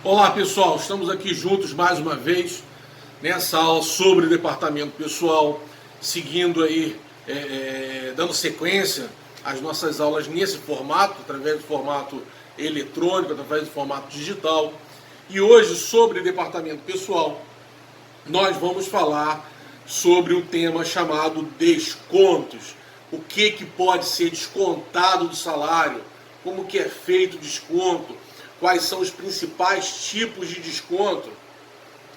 Olá pessoal, estamos aqui juntos mais uma vez nessa aula sobre departamento pessoal, seguindo aí, dando sequência às nossas aulas nesse formato, através do formato eletrônico, através do formato digital. E hoje, sobre departamento pessoal, nós vamos falar sobre o tema chamado descontos. O que pode ser descontado do salário, como que é feito o desconto, quais são os principais tipos de desconto.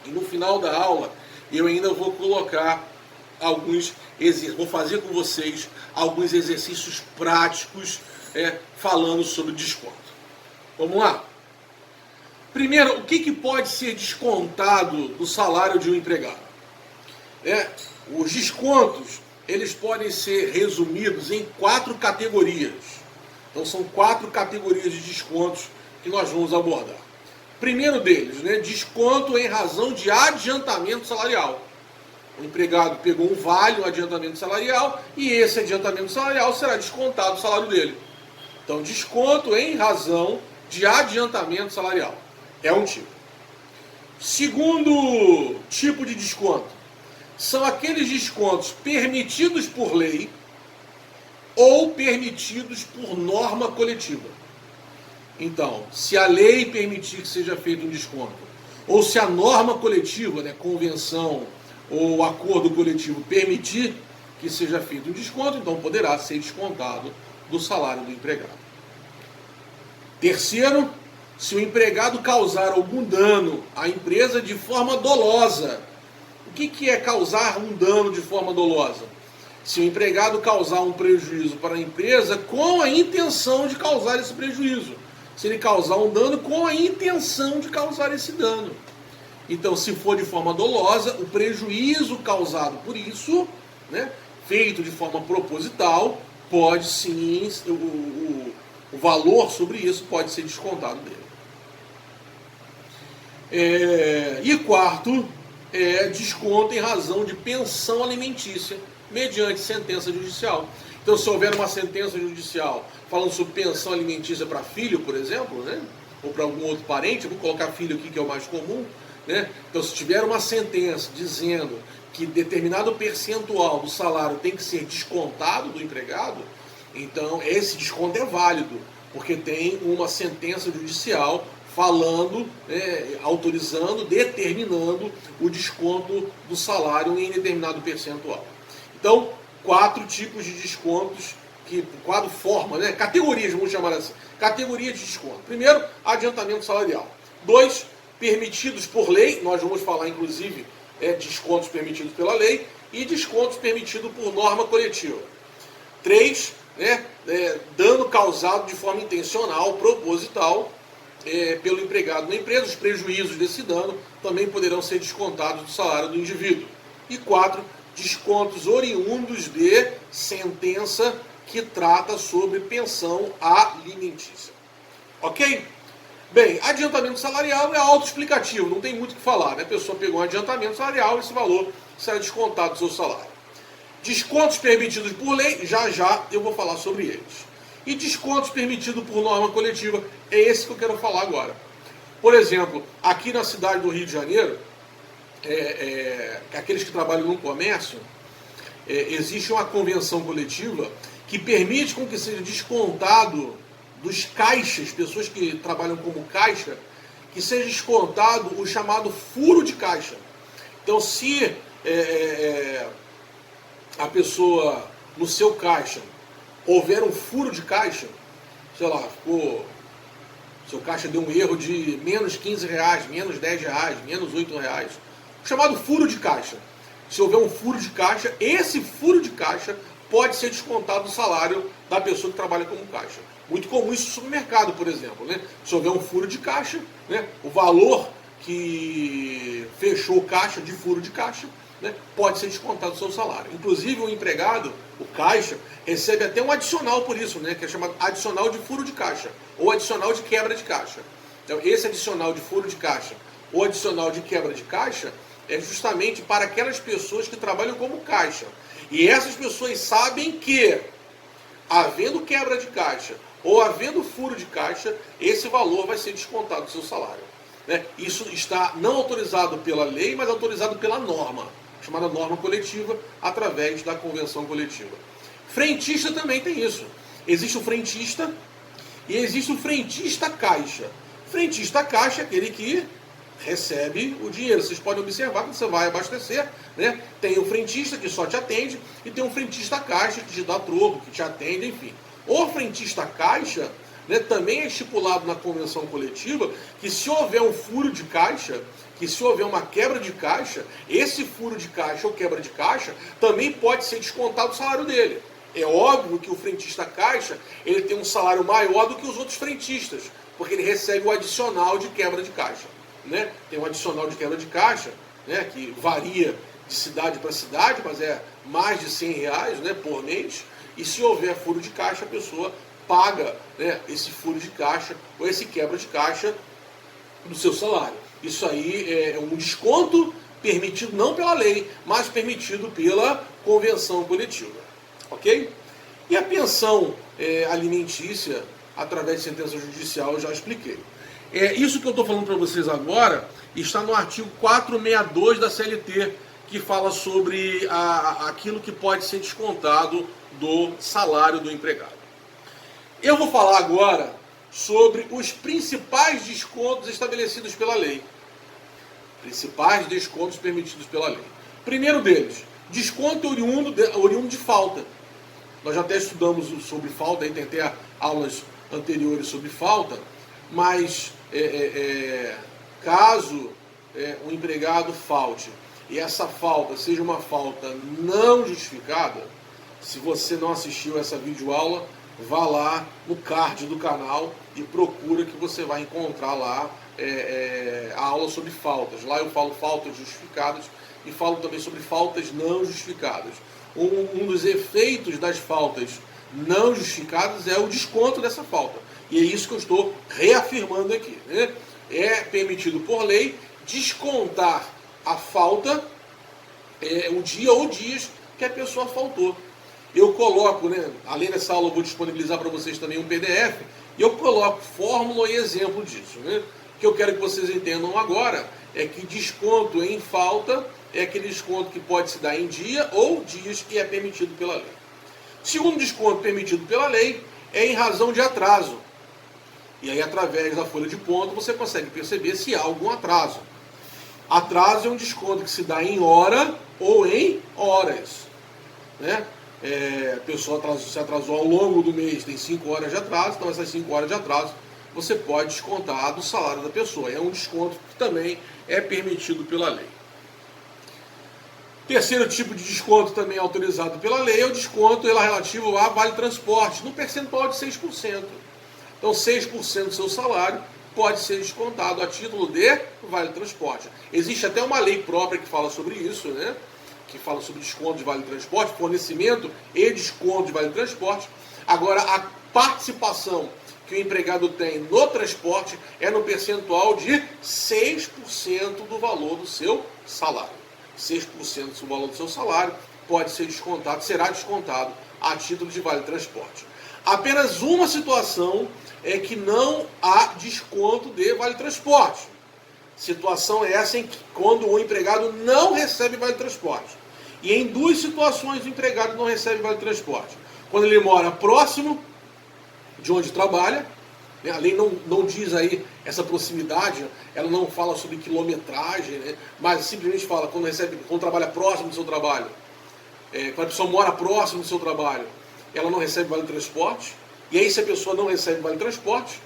E no final da aula eu ainda vou colocar vou fazer com vocês alguns exercícios práticos falando sobre desconto. Vamos lá? Primeiro, o que pode ser descontado do salário de um empregado? Os descontos, eles podem ser resumidos em 4 categorias. Então são 4 categorias de descontos que nós vamos abordar. Primeiro deles, desconto em razão de adiantamento salarial. O empregado pegou um vale, um adiantamento salarial, e esse adiantamento salarial será descontado do salário dele. Então, desconto em razão de adiantamento salarial. É um tipo. Segundo tipo de desconto, são aqueles descontos permitidos por lei ou permitidos por norma coletiva. Então, se a lei permitir que seja feito um desconto, ou se a norma coletiva, convenção ou acordo coletivo permitir que seja feito um desconto, então poderá ser descontado do salário do empregado. Terceiro, se o empregado causar algum dano à empresa de forma dolosa. O que é causar um dano de forma dolosa? Se o empregado causar um prejuízo para a empresa com a intenção de causar esse prejuízo. Se ele causar um dano com a intenção de causar esse dano. Então, se for de forma dolosa, o prejuízo causado por isso, feito de forma proposital, pode sim, o valor sobre isso pode ser descontado dele. E quarto, desconto em razão de pensão alimentícia, mediante sentença judicial. Então, se houver uma sentença judicial falando sobre pensão alimentícia para filho, por exemplo, ou para algum outro parente, vou colocar filho aqui que é o mais comum, então se tiver uma sentença dizendo que determinado percentual do salário tem que ser descontado do empregado, então esse desconto é válido, porque tem uma sentença judicial falando, autorizando, determinando o desconto do salário em determinado percentual. Então, 4 tipos de descontos, 4 formas, categorias, vamos chamar assim. Categoria de desconto. Primeiro, adiantamento salarial. 2, permitidos por lei, nós vamos falar inclusive descontos permitidos pela lei e descontos permitidos por norma coletiva. 3, dano causado de forma intencional, proposital, pelo empregado na empresa. Os prejuízos desse dano também poderão ser descontados do salário do indivíduo. E 4, descontos oriundos de sentença que trata sobre pensão alimentícia. Ok? Bem, adiantamento salarial é autoexplicativo, não tem muito o que falar. A pessoa pegou um adiantamento salarial, esse valor será descontado do seu salário. Descontos permitidos por lei, já eu vou falar sobre eles. E descontos permitidos por norma coletiva, é esse que eu quero falar agora. Por exemplo, aqui na cidade do Rio de Janeiro, aqueles que trabalham no comércio, existe uma convenção coletiva que permite com que seja descontado dos caixas, pessoas que trabalham como caixa, que seja descontado o chamado furo de caixa. Então, se a pessoa, no seu caixa, houver um furo de caixa, sei lá, seu caixa deu um erro de menos 15 reais, menos 10 reais, menos 8 reais, o chamado furo de caixa. Se houver um furo de caixa, esse furo de caixa pode ser descontado do salário da pessoa que trabalha como caixa. Muito comum isso no supermercado, por exemplo. Se houver um furo de caixa, o valor que fechou o caixa de furo de caixa, pode ser descontado do seu salário. Inclusive o empregado, o caixa, recebe até um adicional por isso, que é chamado adicional de furo de caixa, ou adicional de quebra de caixa. Então esse adicional de furo de caixa, ou adicional de quebra de caixa, é justamente para aquelas pessoas que trabalham como caixa. E essas pessoas sabem que, havendo quebra de caixa ou havendo furo de caixa, esse valor vai ser descontado do seu salário. né? Isso está não autorizado pela lei, mas autorizado pela norma, chamada norma coletiva, através da convenção coletiva. Frentista também tem isso. Existe o frentista e existe o frentista caixa. Frentista caixa é aquele que recebe o dinheiro. Vocês podem observar que você vai abastecer, né? Tem o frentista que só te atende e tem o frentista caixa que te dá troco, que te atende, enfim. O frentista caixa, né, também é estipulado na convenção coletiva que se houver um furo de caixa, que se houver uma quebra de caixa, esse furo de caixa ou quebra de caixa também pode ser descontado do salário dele. É óbvio que o frentista caixa ele tem um salário maior do que os outros frentistas, porque ele recebe o adicional de quebra de caixa. Né? Tem um adicional de quebra de caixa, né, que varia de cidade para cidade, mas é mais de R$100, né, por mês. E se houver furo de caixa, a pessoa paga, né, esse furo de caixa ou esse quebra de caixa do seu salário. Isso aí é um desconto permitido não pela lei, mas permitido pela convenção coletiva. Ok? E a pensão alimentícia, através de sentença judicial, eu já expliquei. Isso que eu estou falando para vocês agora está no artigo 462 da CLT, que fala sobre aquilo que pode ser descontado do salário do empregado. Eu vou falar agora sobre os principais descontos estabelecidos pela lei. Principais descontos permitidos pela lei. Primeiro deles, desconto oriundo de falta. Nós já até estudamos sobre falta, aí tem até aulas anteriores sobre falta, mas caso o empregado falte e essa falta seja uma falta não justificada, se você não assistiu essa videoaula, vá lá no card do canal e procura que você vai encontrar lá a aula sobre faltas. Lá eu falo faltas justificadas e falo também sobre faltas não justificadas. Um dos efeitos das faltas não justificadas é o desconto dessa falta. E é isso que eu estou reafirmando aqui. Né? É permitido por lei descontar a falta, o dia ou dias que a pessoa faltou. Eu coloco, né, além dessa aula eu vou disponibilizar para vocês também um PDF, e eu coloco fórmula e exemplo disso. Né? O que eu quero que vocês entendam agora é que desconto em falta é aquele desconto que pode se dar em dia ou dias e é permitido pela lei. Segundo desconto permitido pela lei é em razão de atraso. E aí, através da folha de ponto, você consegue perceber se há algum atraso. Atraso é um desconto que se dá em hora ou em horas. Né? A pessoa se atrasou ao longo do mês, tem 5 horas de atraso, então essas 5 horas de atraso você pode descontar do salário da pessoa. É um desconto que também é permitido pela lei. Terceiro tipo de desconto também autorizado pela lei é o desconto relativo a vale transporte, no percentual de 6%. Então 6% do seu salário pode ser descontado a título de vale transporte. Existe até uma lei própria que fala sobre isso, né? Que fala sobre desconto de vale transporte, fornecimento e desconto de vale transporte. Agora, a participação que o empregado tem no transporte é no percentual de 6% do valor do seu salário. 6% do valor do seu salário pode ser descontado, será descontado a título de vale transporte. Apenas uma situação é que não há desconto de vale transporte. Situação essa em que quando o empregado não recebe vale transporte. E em duas situações o empregado não recebe vale transporte. Quando ele mora próximo de onde trabalha, né? A lei não diz aí essa proximidade, ela não fala sobre quilometragem, né? Mas simplesmente fala quando trabalha próximo do seu trabalho. Quando a pessoa mora próximo do seu trabalho, ela não recebe vale transporte. E aí, se a pessoa não recebe vale transporte,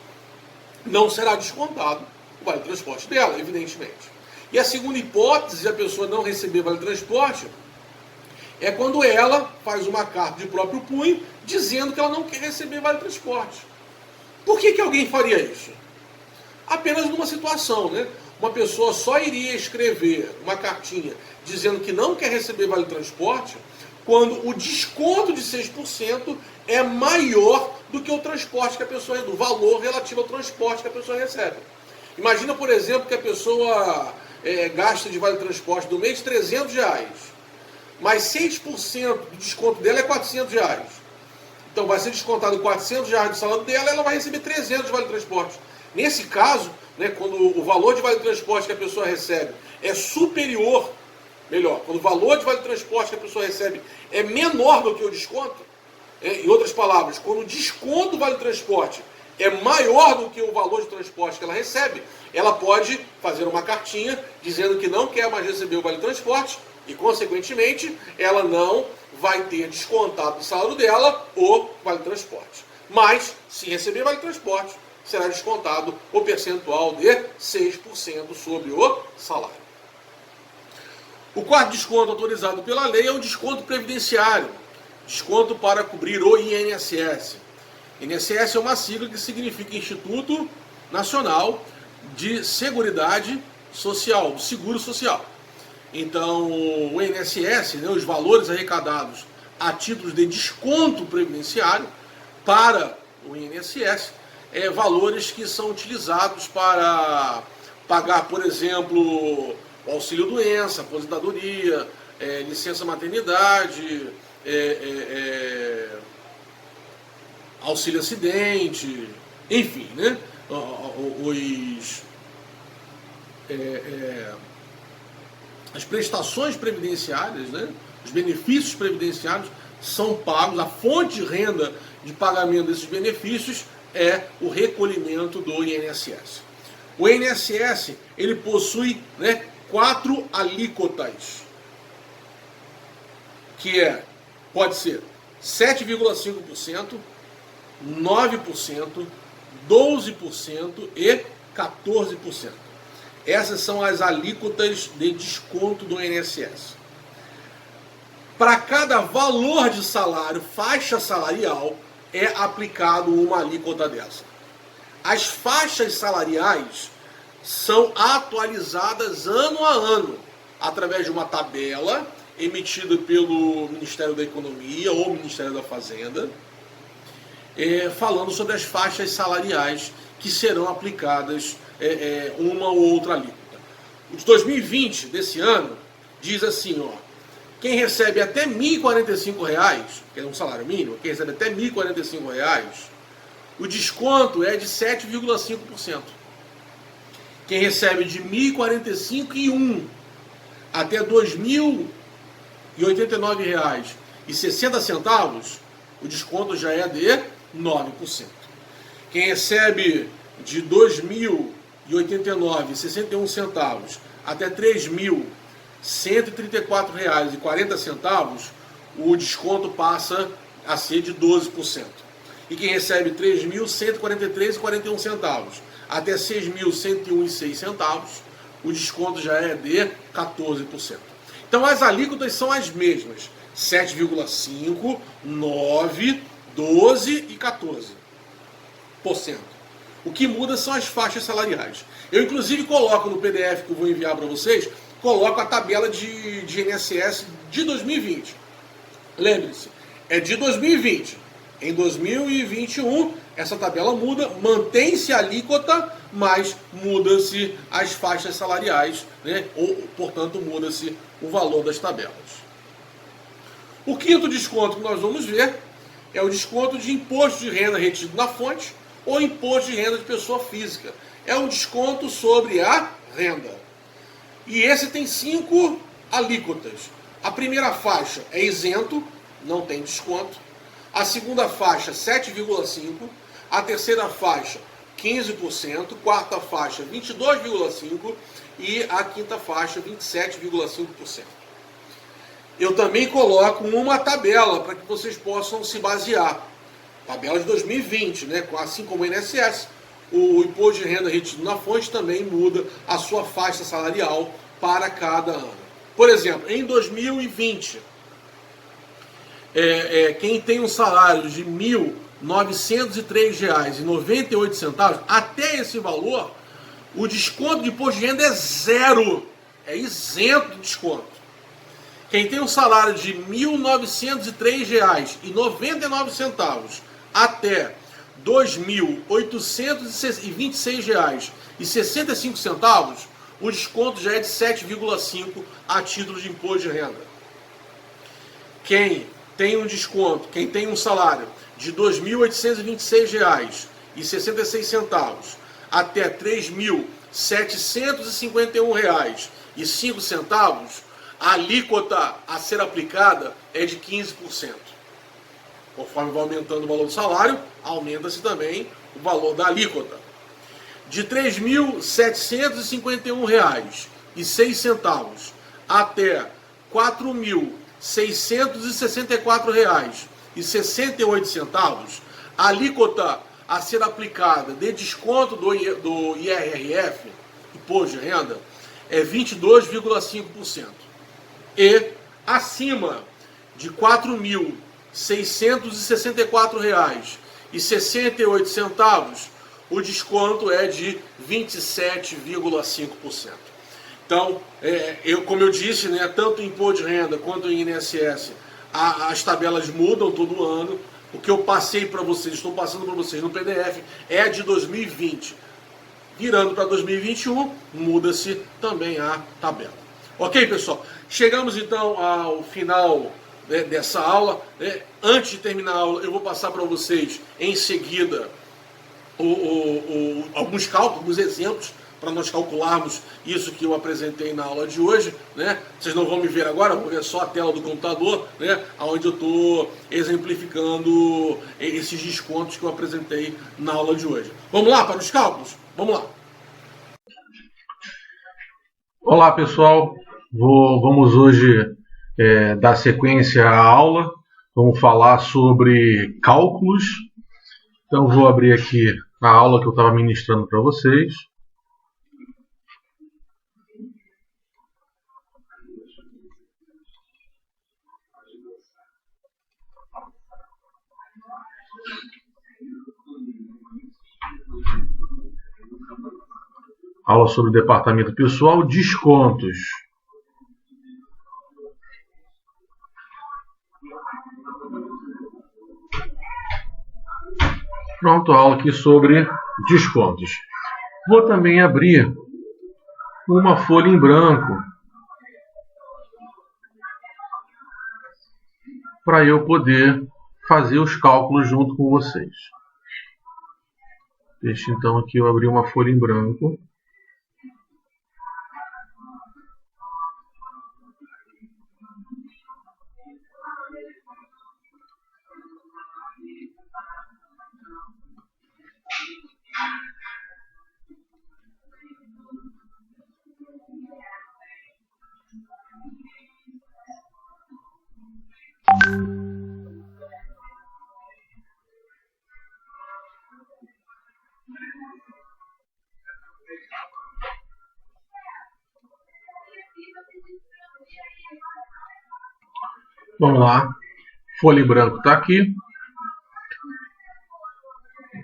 não será descontado o vale transporte dela, evidentemente. E a segunda hipótese de a pessoa não receber vale transporte é quando ela faz uma carta de próprio punho dizendo que ela não quer receber vale transporte. Por que alguém faria isso? Apenas numa situação, né? Uma pessoa só iria escrever uma cartinha dizendo que não quer receber vale transporte quando o desconto de 6% é maior do que o transporte que a pessoa, do valor relativo ao transporte que a pessoa recebe. Imagina, por exemplo, que a pessoa gasta de vale transporte do mês R$300, mas 6% do desconto dela é R$400. Então vai ser descontado R$400 do salário dela e ela vai receber 300 de vale transporte. Nesse caso, né, quando o valor de vale-transporte que a pessoa recebe é superior, melhor, quando o valor de vale-transporte que a pessoa recebe é menor do que o desconto, em outras palavras, quando o desconto do vale-transporte é maior do que o valor de transporte que ela recebe, ela pode fazer uma cartinha dizendo que não quer mais receber o vale-transporte e, consequentemente, ela não vai ter descontado do salário dela o vale-transporte. Mas, se receber vale-transporte, será descontado o percentual de 6% sobre o salário. O quarto desconto autorizado pela lei é o desconto previdenciário, desconto para cobrir o INSS. INSS é uma sigla que significa Instituto Nacional de Seguridade Social, Seguro Social. Então, o INSS, né, os valores arrecadados a títulos de desconto previdenciário para o INSS, valores que são utilizados para pagar, por exemplo, o auxílio-doença, aposentadoria, licença-maternidade, auxílio-acidente, enfim, né? As prestações previdenciárias, né? Os benefícios previdenciários são pagos, a fonte de renda de pagamento desses benefícios é o recolhimento do INSS. O INSS, ele possui, né, 4 alíquotas, que pode ser 7,5%, 9%, 12% e 14%. Essas são as alíquotas de desconto do INSS. Para cada valor de salário, faixa salarial, é aplicado uma alíquota dessa. As faixas salariais são atualizadas ano a ano, através de uma tabela emitida pelo Ministério da Economia ou Ministério da Fazenda, falando sobre as faixas salariais que serão aplicadas uma ou outra alíquota. O de 2020, desse ano, diz assim, ó, quem recebe até R$ 1.045, que é um salário mínimo, quem recebe até R$ 1.045, o desconto é de 7,5%. Quem recebe de R$ 1.045,1 até R$ 2.089,60, o desconto já é de 9%. Quem recebe de R$ 2.089,61 até R$ 3.134,40, o desconto passa a ser de 12%. E quem recebe R$ 3.143,41 até R$ 6.101,06, o desconto já é de 14%. Então as alíquotas são as mesmas, 7,5%, 9%, 12% e 14%. O que muda são as faixas salariais. Eu inclusive coloco no PDF que eu vou enviar para vocês, coloco a tabela de INSS de 2020. Lembre-se, é de 2020. Em 2021, essa tabela muda, mantém-se a alíquota, mas muda-se as faixas salariais, né? Ou, portanto, muda-se o valor das tabelas. O quinto desconto que nós vamos ver é o desconto de imposto de renda retido na fonte ou imposto de renda de pessoa física. É um desconto sobre a renda. E esse tem 5 alíquotas. A primeira faixa é isento, não tem desconto. A segunda faixa, 7,5%. A terceira faixa, 15%. Quarta faixa, 22,5%. E a quinta faixa, 27,5%. Eu também coloco uma tabela para que vocês possam se basear. Tabela de 2020, né? Assim como o INSS, o imposto de renda retido na fonte também muda a sua faixa salarial para cada ano. Por exemplo, em 2020, quem tem um salário de R$ 1.903,98, até esse valor, o desconto de imposto de renda é zero, é isento de desconto. Quem tem um salário de R$ 1.903,99 até R$ 2.826,65, o desconto já é de 7,5% a título de imposto de renda. Quem tem um desconto, quem tem um salário de R$ 2.826,66 até R$ 3.751,05, a alíquota a ser aplicada é de 15%. Conforme vai aumentando o valor do salário, aumenta-se também o valor da alíquota. De R$ 3.751,06 até R$ 4.664,68, a alíquota a ser aplicada de desconto do IRRF, Imposto de Renda, é 22,5%. E acima de R$ 4.664,68, o desconto é de 27,5%. Então, como eu disse, né, tanto o Imposto de Renda quanto o INSS, as tabelas mudam todo ano. O que eu passei para vocês, estou passando para vocês no PDF, é de 2020. Virando para 2021, muda-se também a tabela. Ok, pessoal? Chegamos então ao final dessa aula. Antes de terminar a aula, eu vou passar para vocês em seguida alguns cálculos, alguns exemplos, para nós calcularmos isso que eu apresentei na aula de hoje, né? Vocês não vão me ver agora, vão ver só a tela do computador, né? Onde eu estou exemplificando esses descontos que eu apresentei na aula de hoje. Vamos lá para os cálculos? Vamos lá. Olá, pessoal. Vamos hoje dar sequência à aula. Vamos falar sobre cálculos. Então, vou abrir aqui a aula que eu estava ministrando para vocês. Aula sobre departamento pessoal, descontos. Pronto, aula aqui sobre descontos. Vou também abrir uma folha em branco para eu poder fazer os cálculos junto com vocês. Deixa então aqui eu abrir uma folha em branco. Vamos lá, folha em branco está aqui.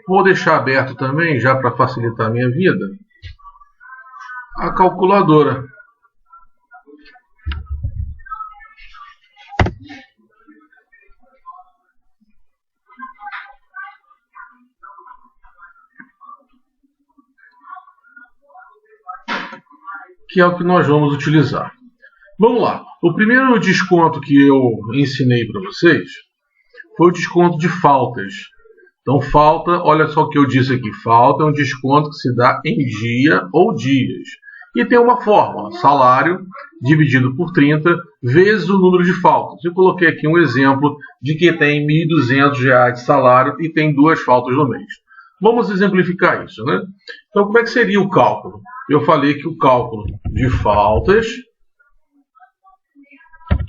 Vou deixar aberto também, já para facilitar a minha vida, a calculadora. Que é o que nós vamos utilizar. Vamos lá. O primeiro desconto que eu ensinei para vocês foi o desconto de faltas. Então, falta, olha só o que eu disse aqui. Falta é um desconto que se dá em dia ou dias. E tem uma fórmula. Salário dividido por 30 vezes o número de faltas. Eu coloquei aqui um exemplo de quem tem R$ 1.200 de salário e tem 2 faltas no mês. Vamos exemplificar isso, né? Então, como é que seria o cálculo? Eu falei que o cálculo de faltas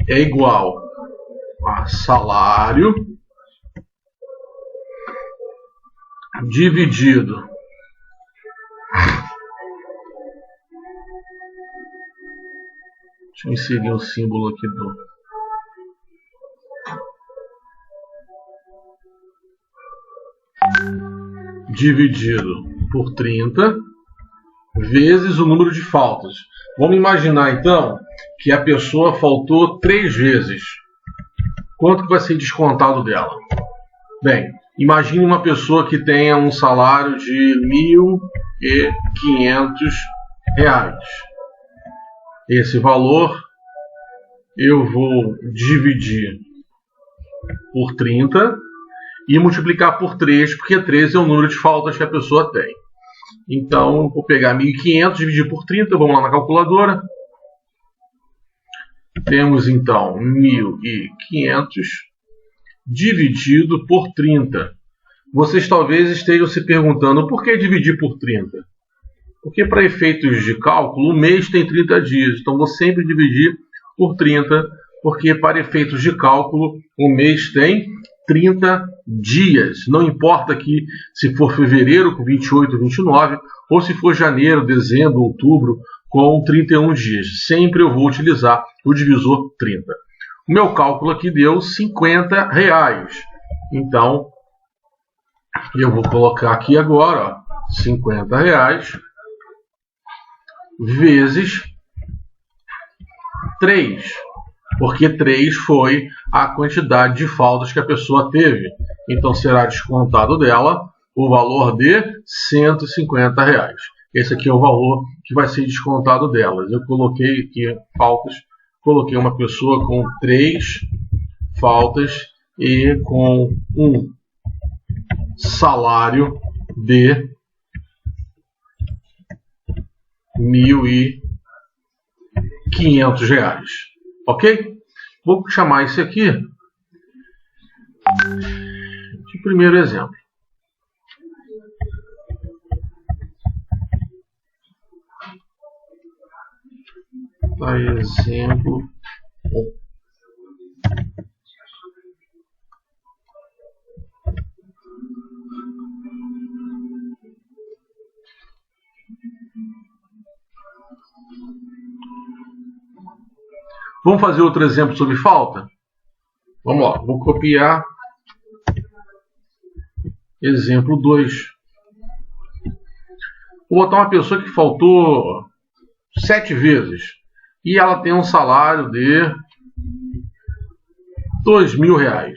é igual a salário dividido deixa eu inserir um símbolo aqui dividido por 30 vezes o número de faltas. Vamos imaginar então que a pessoa faltou 3 vezes. Quanto que vai ser descontado dela? Bem, imagine uma pessoa que tenha um salário de R$ 1.500. Esse valor eu vou dividir por 30 e multiplicar por 3, porque 3 é o número de faltas que a pessoa tem. Então, vou pegar 1.500, dividir por 30, vamos lá na calculadora. Temos então 1.500 dividido por 30. Vocês talvez estejam se perguntando por que dividir por 30? Porque para efeitos de cálculo, o mês tem 30 dias. Então vou sempre dividir por 30, porque para efeitos de cálculo, o mês tem 30 dias. Não importa aqui se for fevereiro com 28, 29, ou se for janeiro, dezembro, outubro com 31 dias. Sempre eu vou utilizar o divisor 30. O meu cálculo aqui deu R$50. Então, eu vou colocar aqui agora, ó, R$50 vezes 3. Porque 3 foi a quantidade de faltas que a pessoa teve. Então, será descontado dela o valor de R$150. Esse aqui é o valor que vai ser descontado delas. Eu coloquei aqui faltas, coloquei uma pessoa com 3 faltas e com um salário de R$1.500. Ok? Vou chamar esse aqui de primeiro exemplo. Exemplo 1. Vamos fazer outro exemplo sobre falta? Vamos lá, vou copiar exemplo 2. Vou botar uma pessoa que faltou 7 vezes e ela tem um salário de R$2.000.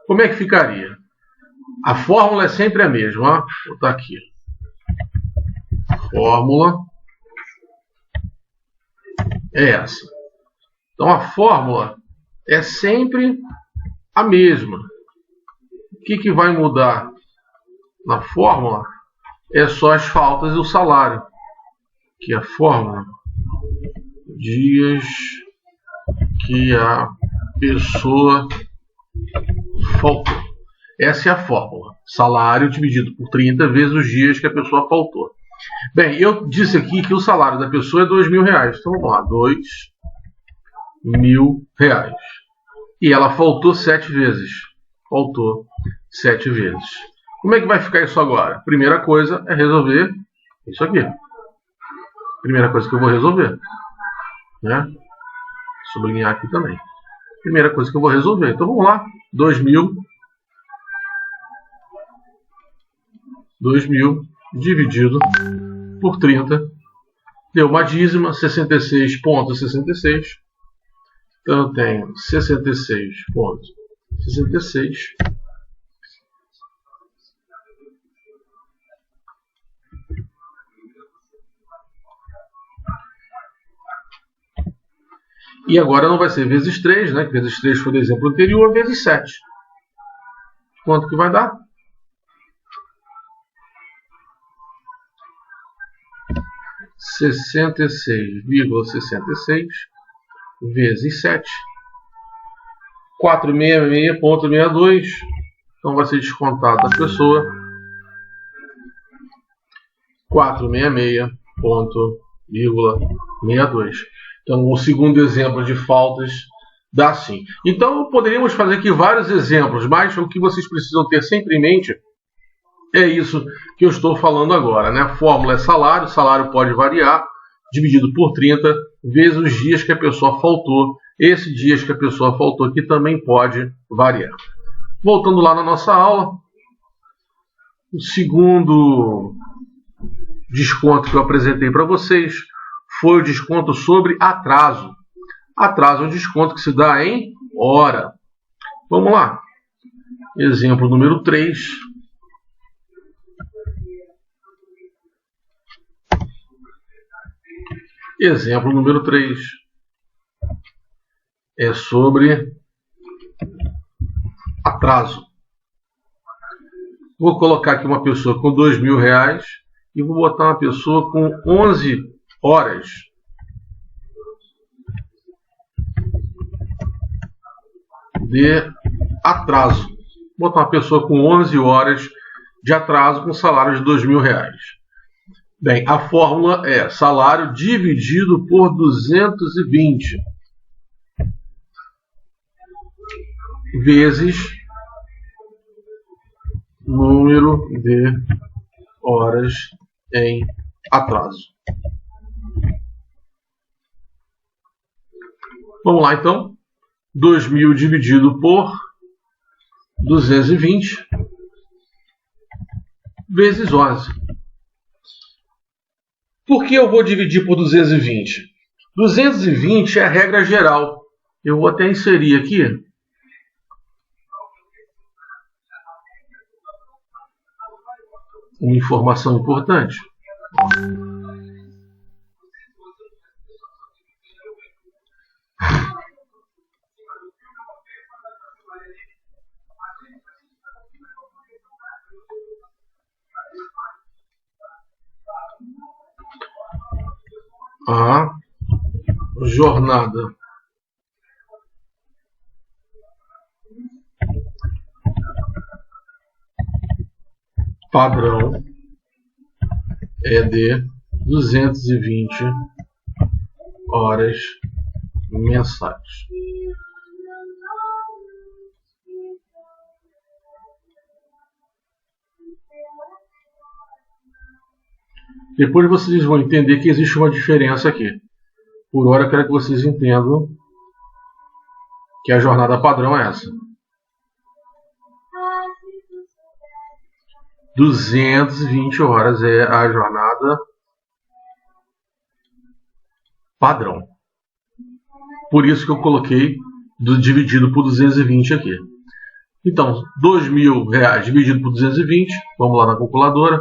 Como é que ficaria? A fórmula é sempre a mesma. Vou botar aqui. Fórmula é essa. Então a fórmula é sempre a mesma. O que vai mudar na fórmula é só as faltas e o salário. Que é a fórmula dias que a pessoa faltou. Essa é a fórmula. Salário dividido por 30 vezes os dias que a pessoa faltou. Bem, eu disse aqui que o salário da pessoa é R$2.000. Então vamos lá, R$2.000. E ela faltou 7 vezes. Faltou 7 vezes. Como é que vai ficar isso agora? Primeira coisa é resolver isso aqui. Primeira coisa que eu vou resolver. Né? Sublinhar aqui também. Primeira coisa que eu vou resolver. Então vamos lá. 2.000 dividido por 30. Deu uma dízima, 66,66. Então eu tenho 66,66. E agora não vai ser vezes 3, né? Vezes 3 foi o exemplo anterior, vezes 7. Quanto que vai dar? 66,66 vezes 7. 466,62. Então vai ser descontado da pessoa 466,62. Então, o segundo exemplo de faltas dá assim. Então, poderíamos fazer aqui vários exemplos, mas o que vocês precisam ter sempre em mente é isso que eu estou falando agora, né? A fórmula é salário, o salário pode variar, dividido por 30, vezes os dias que a pessoa faltou. Esse dias que a pessoa faltou aqui também pode variar. Voltando lá na nossa aula, o segundo desconto que eu apresentei para vocês foi o desconto sobre atraso. Atraso é um desconto que se dá em hora. Vamos lá. Exemplo número 3. Exemplo número 3 é sobre atraso. Vou colocar aqui uma pessoa com R$2.000 e vou botar uma pessoa com 11 horas de atraso. Vou botar uma pessoa com 11 horas de atraso com salário de R$2.000. Bem, a fórmula é salário dividido por 220 vezes número de horas em atraso. Vamos lá então. 2.000 dividido por 220 vezes 11. Por que eu vou dividir por 220? 220 é a regra geral. Eu vou até inserir aqui. Uma informação importante. A jornada padrão é de 220 horas mensais. Depois vocês vão entender que existe uma diferença aqui. Por hora eu quero que vocês entendam que a jornada padrão é essa. 220 horas é a jornada padrão. Por isso que eu coloquei dividido por 220 aqui. Então, R$2.000 dividido por 220, vamos lá na calculadora.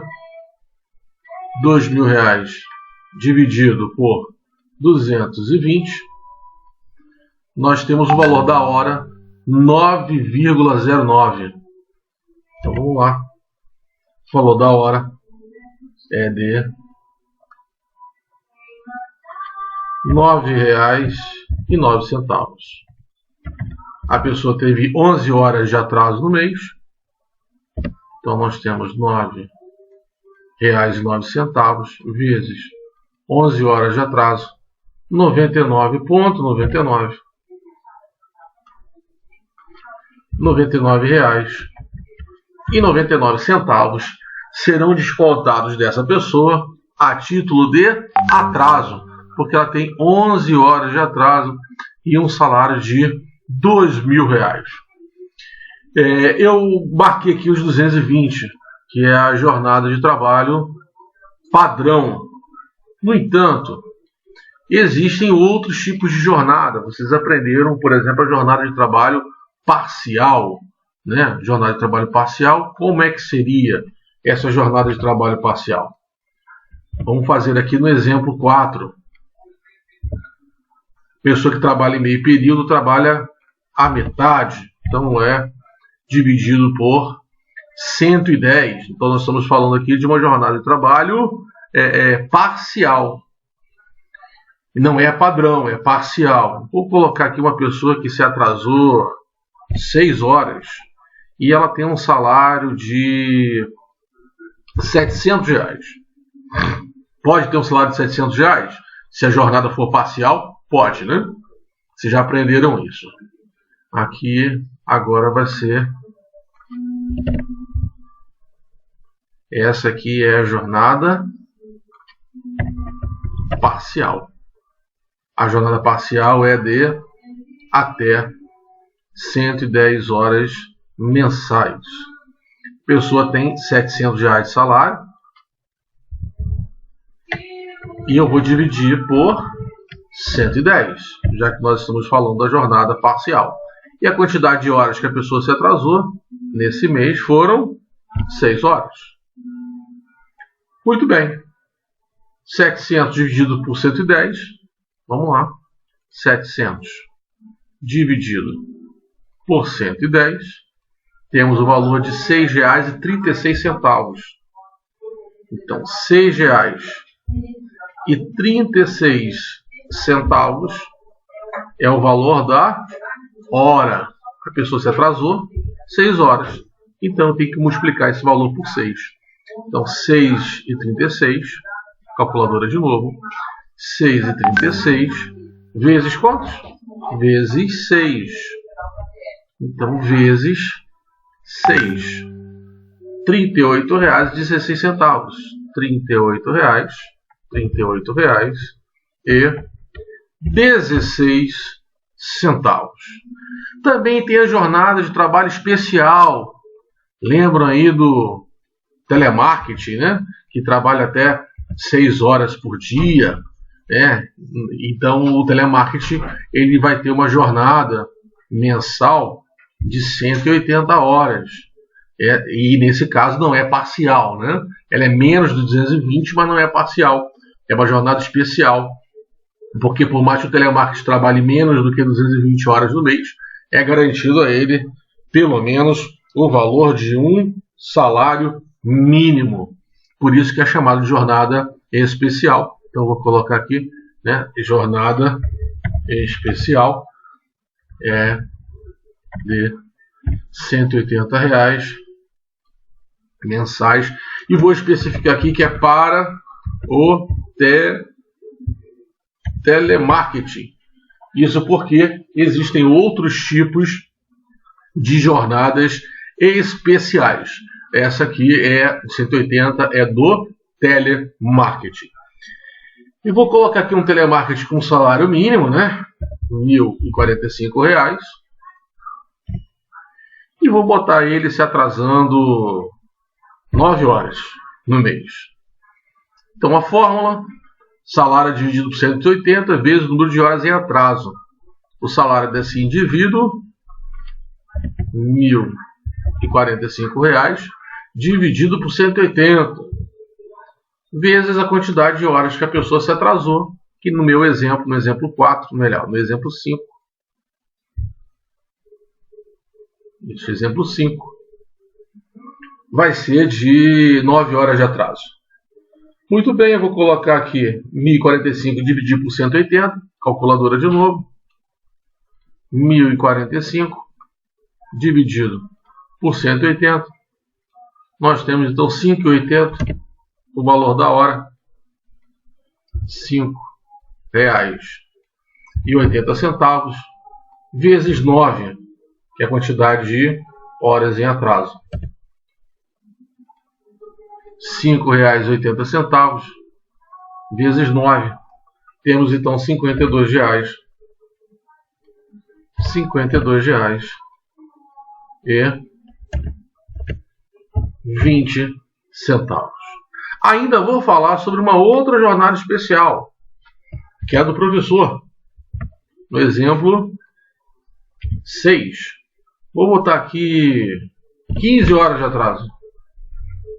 R$2.000 dividido por 220, nós temos o valor da hora 9,09. Então vamos lá. O valor da hora é de R$9,09. A pessoa teve 11 horas de atraso no mês. Então nós temos R$9,09 vezes 11 horas de atraso, 99,99. R$99,99 serão descontados dessa pessoa a título de atraso, porque ela tem 11 horas de atraso e um salário de R$2.000. Eu marquei aqui os 220, que é a jornada de trabalho padrão. No entanto, existem outros tipos de jornada. Vocês aprenderam, por exemplo, a jornada de trabalho parcial, né? Jornada de trabalho parcial, como é que seria essa jornada de trabalho parcial? Vamos fazer aqui no exemplo 4. Pessoa que trabalha em meio período trabalha a metade, então é dividido por 110. Então nós estamos falando aqui de uma jornada de trabalho parcial. Não é padrão, é parcial. Vou colocar aqui uma pessoa que se atrasou 6 horas e ela tem um salário de R$700. Pode ter um salário de R$700 se a jornada for parcial? Pode, né? Vocês já aprenderam isso. Aqui agora vai ser... Essa aqui é a jornada parcial. A jornada parcial é de até 110 horas mensais. A pessoa tem R$700 de salário. E eu vou dividir por 110, já que nós estamos falando da jornada parcial. E a quantidade de horas que a pessoa se atrasou nesse mês foram 6 horas. Muito bem. 700 dividido por 110. Vamos lá. 700 dividido por 110. Temos o valor de R$6,36. Então, R$6,36 é o valor da hora. A pessoa se atrasou 6 horas. Então, tem que multiplicar esse valor por 6. Então, 6,36, calculadora de novo, 6,36 vezes quantos? Vezes 6. Então, vezes 6. R$38,16. R$38,16. Também tem a jornada de trabalho especial. Lembram aí do telemarketing, né? Que trabalha até 6 horas por dia, né? Então o telemarketing ele vai ter uma jornada mensal de 180 horas. E nesse caso não é parcial, né? Ela é menos de 220, mas não é parcial. É uma jornada especial. Porque por mais que o telemarketing trabalhe menos do que 220 horas no mês, é garantido a ele pelo menos o valor de um salário mínimo. Por isso que é chamado de jornada especial. Então vou colocar aqui, né? Jornada especial é de R$180 mensais. E vou especificar aqui que é para o telemarketing. Isso porque existem outros tipos de jornadas especiais. Essa aqui é 180, é do telemarketing. E vou colocar aqui um telemarketing com salário mínimo, né? R$1.045. E vou botar ele se atrasando 9 horas no mês. Então a fórmula: salário dividido por 180 vezes o número de horas em atraso. O salário desse indivíduo, R$1.045, dividido por 180, vezes a quantidade de horas que a pessoa se atrasou, que no meu exemplo, no exemplo 4, melhor, no exemplo 5. Esse exemplo 5 vai ser de 9 horas de atraso. Muito bem, eu vou colocar aqui 1.045 dividido por 180, calculadora de novo. 1.045 dividido por 180. Nós temos então 5,80, o valor da hora, R$5,80, vezes 9, que é a quantidade de horas em atraso. R$5,80 vezes 9. Temos então R$52. R$52,20. Ainda vou falar sobre uma outra jornada especial, que é a do professor. No exemplo 6. Vou botar aqui 15 horas de atraso.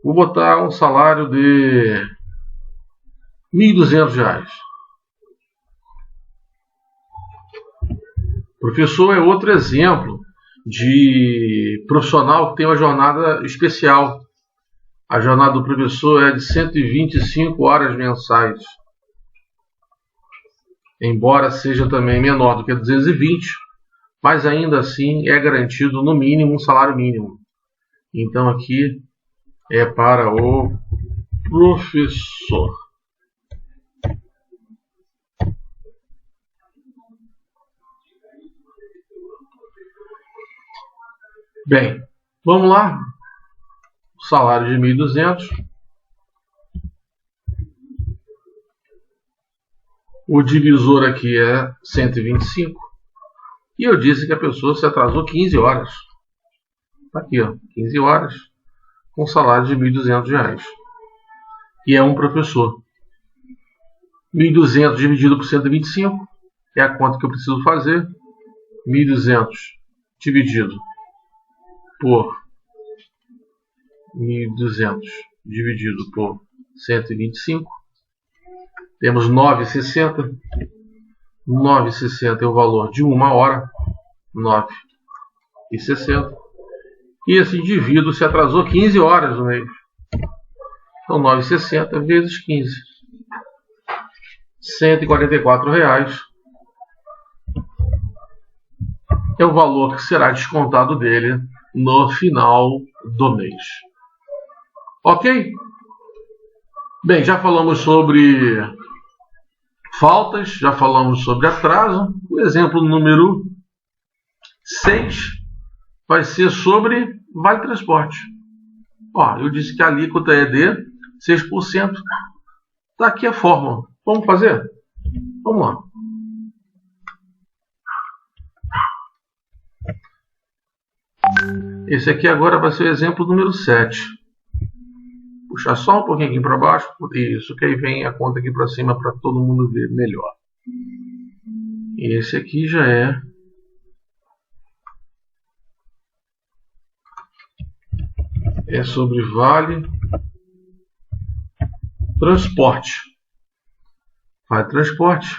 Vou botar um salário de R$1.200. Professor é outro exemplo de profissional que tem uma jornada especial. A jornada do professor é de 125 horas mensais. Embora seja também menor do que 220, mas ainda assim é garantido no mínimo um salário mínimo. Então aqui é para o professor. Bem, vamos lá. O salário de 1.200. O divisor aqui é 125. E eu disse que a pessoa se atrasou 15 horas. Está aqui, ó, 15 horas com salário de R$1.200. E é um professor. 1.200 dividido por 125 é a conta que eu preciso fazer. 1.200 dividido por 1.200 dividido por 125. Temos 9,60. 9,60 é o valor de uma hora. 9,60. E esse indivíduo se atrasou 15 horas no mês. Então, 9,60 vezes 15. R$ 144 é o valor que será descontado dele no final do mês. Ok? Bem, já falamos sobre faltas, já falamos sobre atraso. O exemplo número 6 vai ser sobre vale transporte. Ó, eu disse que a alíquota é de 6%. Está aqui a fórmula. Vamos fazer? Vamos lá. Esse aqui agora vai ser o exemplo número 7. Puxar só um pouquinho aqui para baixo. Isso, que aí vem a conta aqui para cima para todo mundo ver melhor. Esse aqui já é sobre vale transporte. Vale transporte.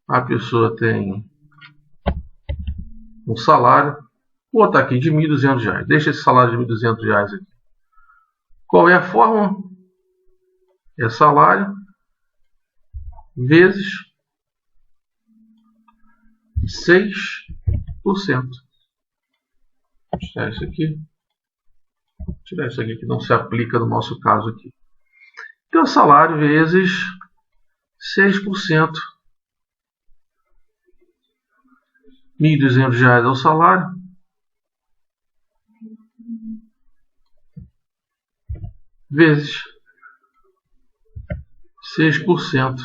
A pessoa tem um salário. Vou botar aqui de R$ 1.200. Deixa esse salário de R$ 1.200 aqui. Qual é a fórmula? É salário vezes 6%. Vou tirar isso aqui. Vou tirar isso aqui que não se aplica no nosso caso aqui. Então, salário vezes 6%. R$ 1.200 é o salário. Vezes 6%.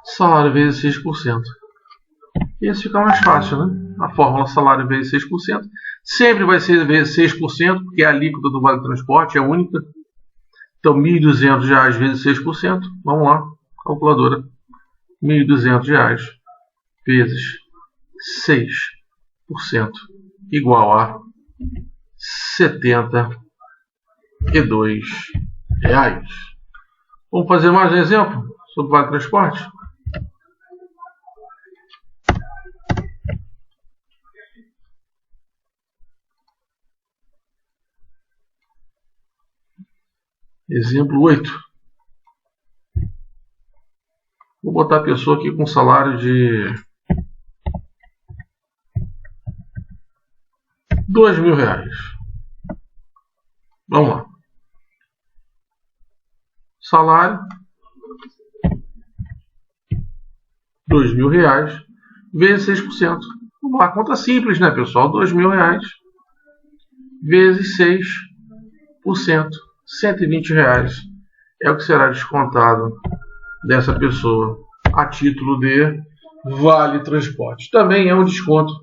Salário vezes 6%. Esse fica mais fácil, né? A fórmula salário vezes 6%. Sempre vai ser vezes 6%, porque a alíquota do vale transporte é única. Então, R$ 1.200 vezes 6%. Vamos lá, calculadora. R$ 1.200 vezes 6%. Igual a R$ 72. Vamos fazer mais um exemplo sobre vale transporte? Exemplo 8. Vou botar a pessoa aqui com salário de R$ 2.000. Vamos lá. Salário R$ 2.000 vezes 6%. Vamos lá, conta simples, né, pessoal? R$ 2.000 vezes 6%. R$ 120 é o que será descontado dessa pessoa a título de vale transporte. Também é um desconto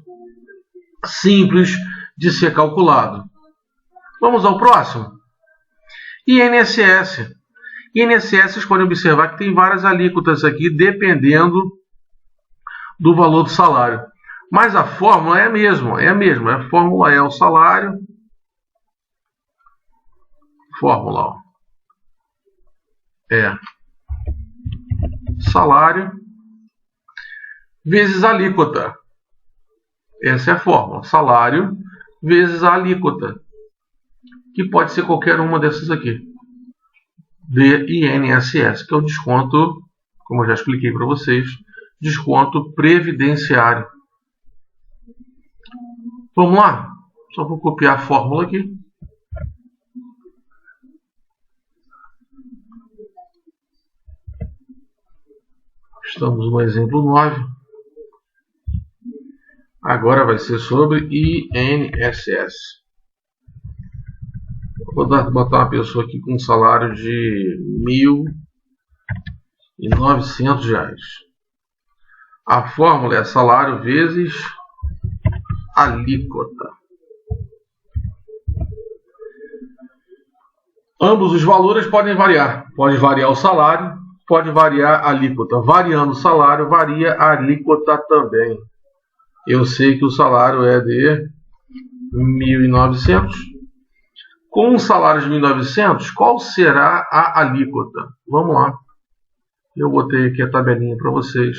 simples de ser calculado. Vamos ao próximo. INSS. INSS, vocês podem observar que tem várias alíquotas aqui, dependendo do valor do salário. Mas a fórmula é a mesma. A fórmula é o salário. Fórmula, ó. É salário vezes alíquota. Essa é a fórmula. Salário vezes a alíquota. Que pode ser qualquer uma dessas aqui. De INSS, que é o desconto, como eu já expliquei para vocês, desconto previdenciário. Vamos lá? Só vou copiar a fórmula aqui. Estamos no exemplo 9. Agora vai ser sobre INSS. Vou botar uma pessoa aqui com um salário de R$ 1.900. A fórmula é salário vezes alíquota. Ambos os valores podem variar. Pode variar o salário, pode variar a alíquota. Variando o salário, varia a alíquota também. Eu sei que o salário é de 1.900. Com um salário de 1.900, qual será a alíquota? Vamos lá. Eu botei aqui a tabelinha para vocês.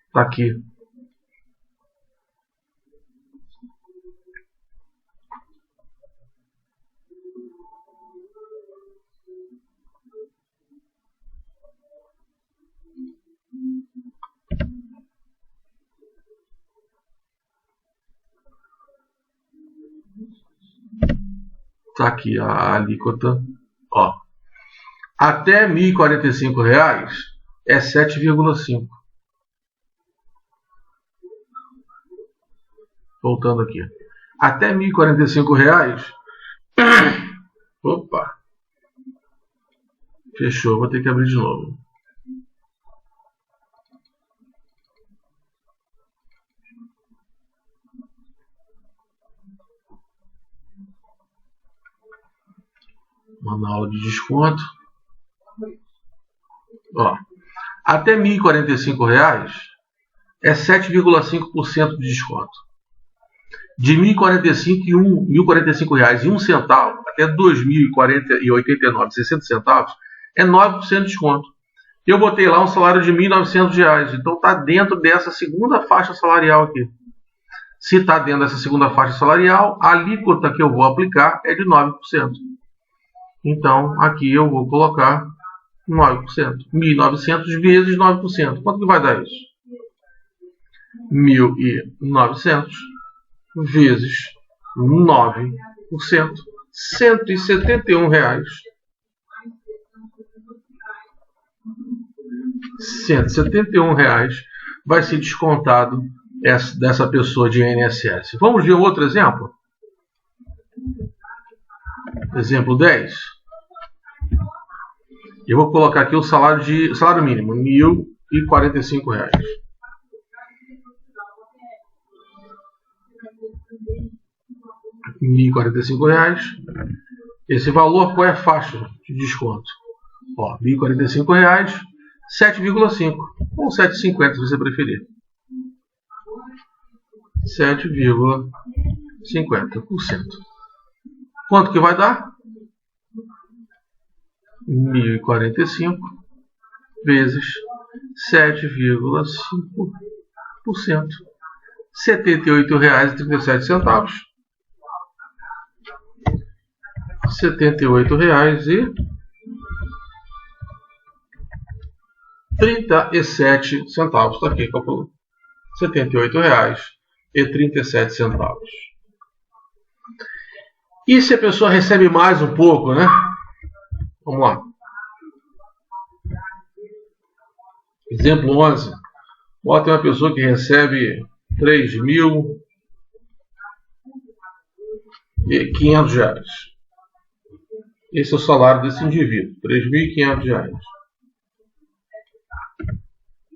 Está aqui. Está aqui a alíquota. Ó. Até R$ 1.045 é 7,5. Voltando aqui. Até R$ 1.045. Opa. Fechou, vou ter que abrir de novo. Uma aula de desconto. Ó, até R$ 1.045 é 7,5% de desconto. De R$ 1.045,01 até R$ 2.089,60 é 9% de desconto. Eu botei lá um salário de R$ 1.900, então está dentro dessa segunda faixa salarial aqui. Se está dentro dessa segunda faixa salarial, a alíquota que eu vou aplicar é de 9%. Então, aqui eu vou colocar 9%. 1.900 vezes 9%. Quanto que vai dar isso? 1.900 vezes 9%. R$ 171. R$ 171 vai ser descontado dessa pessoa de INSS. Vamos ver outro exemplo? Exemplo 10. Eu vou colocar aqui o salário mínimo, R$ 1.045. R$ 1.045. Esse valor, qual é a faixa de desconto? Ó, R$ 1.045, 7,5 ou 7,50 se você preferir. 7,50%. Quanto que vai dar? 1.045 vezes 7,5%. R$ 78,37. R$ 78,37. Está aqui, calculando. R$ 78,37. E se a pessoa recebe mais um pouco, né? Vamos lá. Exemplo 11. Bota uma pessoa que recebe R$ 3.500. Esse é o salário desse indivíduo. R$ 3.500.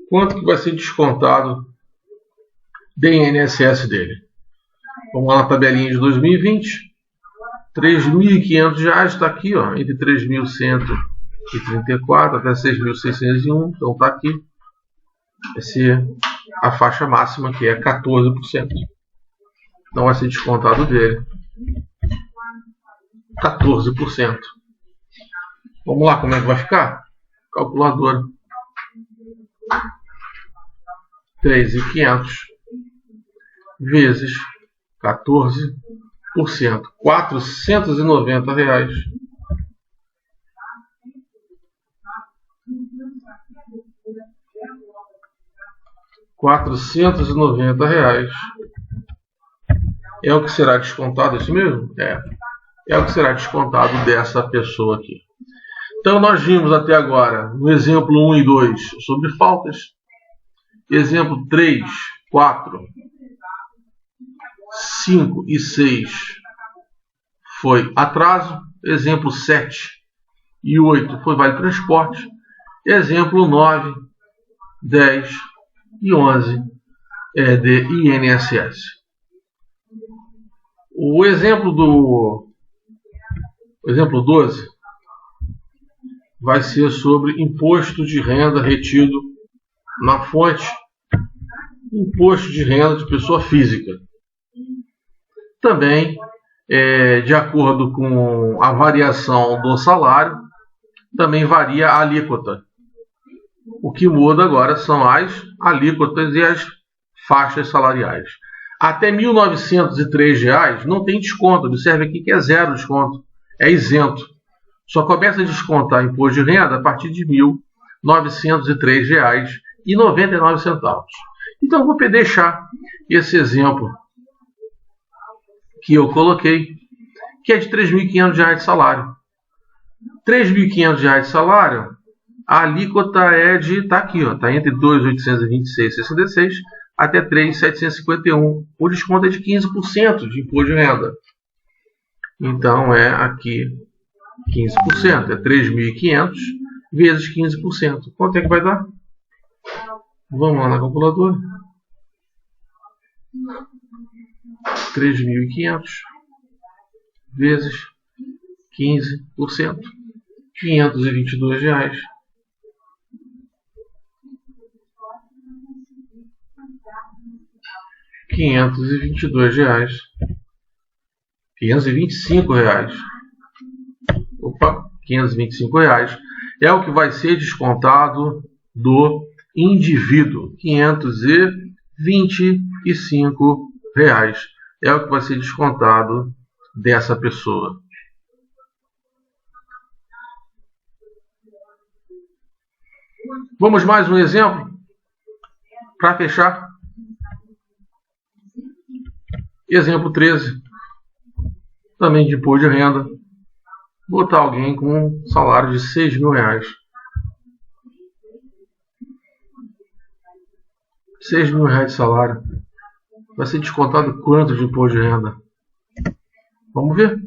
Quanto que vai ser descontado do INSS dele? Vamos lá na tabelinha de 2020. R$ 3.500 está aqui, ó, entre 3.134 até 6.601. Então está aqui. Essa é a faixa máxima, que é 14%. Então vai ser descontado dele 14%. Vamos lá, como é que vai ficar? Calculadora. 3.500 vezes 14%. R$ 490. R$ 490 é o que será descontado, isso mesmo? É o que será descontado dessa pessoa aqui. Então nós vimos até agora no exemplo 1 e 2 sobre faltas. Exemplo 3, 4, 5 e 6 foi atraso. Exemplo 7 e 8 foi vale transporte. Exemplo 9, 10 e 11 é de INSS. O exemplo 12 vai ser sobre imposto de renda retido na fonte, imposto de renda de pessoa física. Também, de acordo com a variação do salário, também varia a alíquota. O que muda agora são as alíquotas e as faixas salariais. Até R$ 1.903 não tem desconto. Observe aqui que é zero desconto. É isento. Só começa a descontar imposto de renda a partir de R$ 1.903,99. Então eu vou deixar esse exemplo que eu coloquei, que é de R$ 3.500 de salário. R$ 3.500 de salário, a alíquota é de, tá aqui, ó, tá entre 2.826,66 até 3.751. O desconto é de 15% de imposto de renda. Então é aqui 15%, é 3.500 vezes 15%. Quanto é que vai dar? Vamos lá na calculadora. 3.500 vezes 15%. R$ 522. R$ 525. Opa, R$ 525 é o que vai ser descontado do indivíduo. R$ 525 é o que vai ser descontado dessa pessoa. Vamos mais um exemplo para fechar. Exemplo 13. Também de imposto de renda. Botar alguém com um salário de R$ 6.000. R$ 6.000 de salário. Vai ser descontado quanto de imposto de renda? Vamos ver.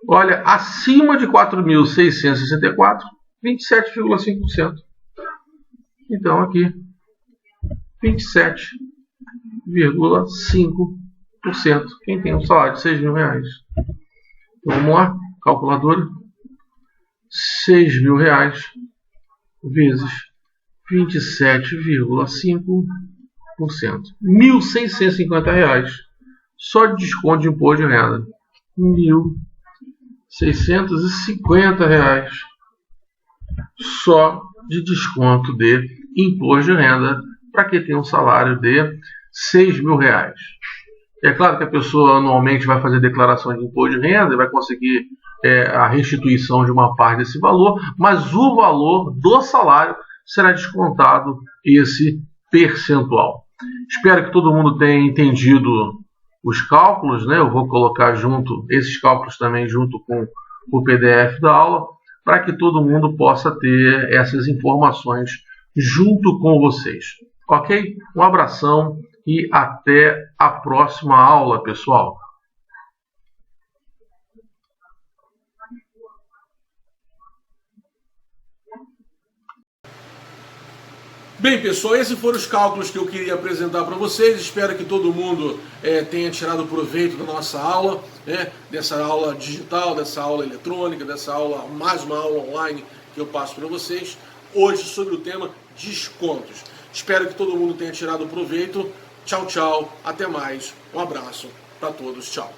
Olha, acima de 4.664, 27,5%. Então aqui, 27,5%. Quem tem um salário de R$ 6.000. Então, vamos lá, calculadora. R$ 6.000 vezes 27,5%. R$ 1.650. Só de desconto de imposto de renda. R$ 1.650. Só de desconto de imposto de renda para quem tem um salário de R$ 6.000. É claro que a pessoa anualmente vai fazer declaração de imposto de renda e vai conseguir a restituição de uma parte desse valor, mas o valor do salário será descontado esse percentual. Espero que todo mundo tenha entendido os cálculos, né? Eu vou colocar junto esses cálculos também junto com o PDF da aula, para que todo mundo possa ter essas informações junto com vocês. Ok? Um abração e até a próxima aula, pessoal. Bem, pessoal, esses foram os cálculos que eu queria apresentar para vocês. Espero que todo mundo tenha tirado proveito da nossa aula, né? Dessa aula digital, dessa aula eletrônica, dessa aula, mais uma aula online que eu passo para vocês. Hoje sobre o tema descontos. Espero que todo mundo tenha tirado proveito. Tchau, tchau. Até mais. Um abraço para todos. Tchau.